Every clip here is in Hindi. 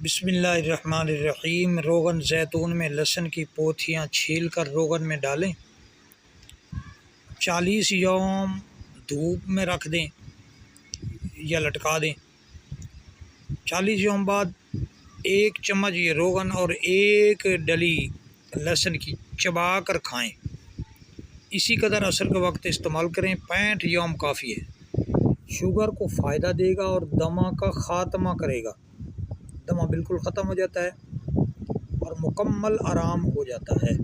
बिस्मिल्लाहिर्रहमानिर्रहीम। रोगन ज़ैतून में लहसुन की पोथियाँ छील कर रोगन में डालें। 40 यौम धूप में रख दें या लटका दें। 40 यौम बाद 1 चम्मच ये रोगन और 1 डली लहसुन की चबा कर खाएँ। इसी कदर असर के वक्त इस्तेमाल करें। 65 यौम काफ़ी है। शुगर को फ़ायदा देगा और दमा का ख़ात्मा करेगा। दमा बिल्कुल ख़त्म हो जाता है और मुकम्मल आराम हो जाता है।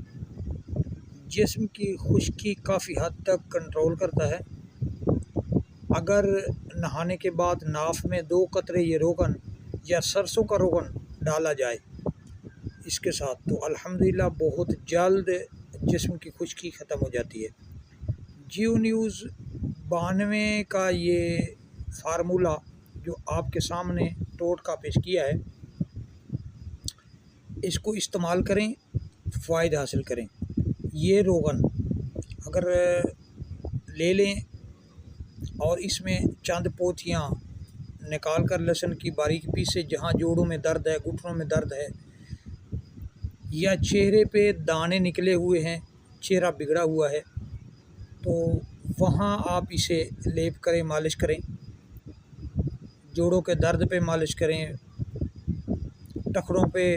जिस्म की खुश्की काफ़ी हद तक कंट्रोल करता है। अगर नहाने के बाद नाफ में 2 कतरे ये रोगन या सरसों का रोगन डाला जाए इसके साथ, तो अल्हम्दुलिल्लाह बहुत जल्द जिस्म की खुश्की ख़त्म हो जाती है। जियो न्यूज़ 92 का ये फार्मूला जो आपके सामने टोटका पेश किया है, इसको इस्तेमाल करें, फ़ायदा हासिल करें। ये रोगन अगर ले लें और इसमें चंद पोथियाँ निकाल कर लहसुन की बारीक पीसे, जहाँ जोड़ों में दर्द है, घुटनों में दर्द है या चेहरे पे दाने निकले हुए हैं, चेहरा बिगड़ा हुआ है, तो वहाँ आप इसे लेप करें, मालिश करें। जोड़ों के दर्द पे मालिश करें। टखनों पे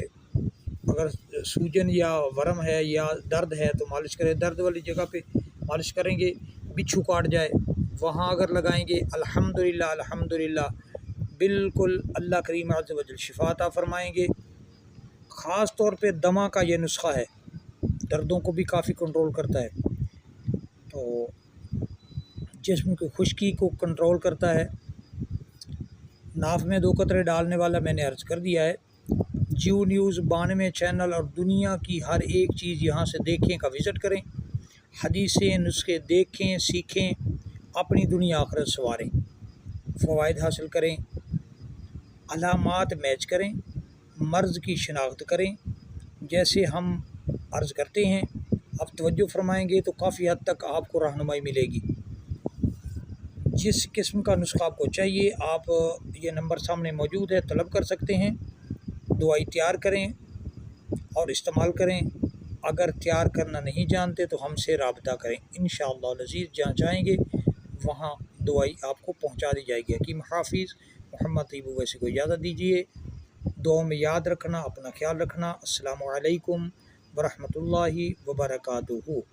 अगर सूजन या वरम है या दर्द है तो मालिश करें। दर्द वाली जगह पे मालिश करेंगे। बिच्छू काट जाए वहाँ अगर लगाएंगे, अल्हम्दुलिल्लाह अल्हम्दुलिल्लाह बिल्कुल अल्लाह करीम अज़्ज़ व जल शिफा अता फरमाएंगे। ख़ास तौर पे दमा का ये नुस्खा है, दर्दों को भी काफ़ी कंट्रोल करता है, तो जिस्म की खुश्की को कंट्रोल करता है। नाफ में 2 कतरे डालने वाला मैंने अर्ज़ कर दिया है। जियो न्यूज़ 92 चैनल और दुनिया की हर एक चीज़ यहाँ से देखें का विज़िट करें। हदीसें, नुस्खे देखें, सीखें, अपनी दुनिया आखिरत संवारें, फ़वाइद हासिल करें, अलामात मैच करें, मर्ज़ की शिनाख्त करें। जैसे हम अर्ज़ करते हैं, आप तवज्जो फरमाएंगे तो काफ़ी हद तक आपको रहनुमाई मिलेगी। जिस किस्म का नुस्खा आपको चाहिए, आप ये नंबर सामने मौजूद है, तलब कर सकते हैं। दवाई तैयार करें और इस्तेमाल करें। अगर तैयार करना नहीं जानते तो हमसे राब्ता करें। इंशाअल्लाह अज़ीज़ जहाँ चाहेंगे वहाँ दवाई आपको पहुँचा दी जाएगी। हकीम हाफिज़ मोहम्मद तैयब वैसी को इजाज़त दीजिए। दुआ में याद रखना, अपना ख्याल रखना। अस्सलामु अलैकुम व रहमतुल्लाहि व बरकातुहू।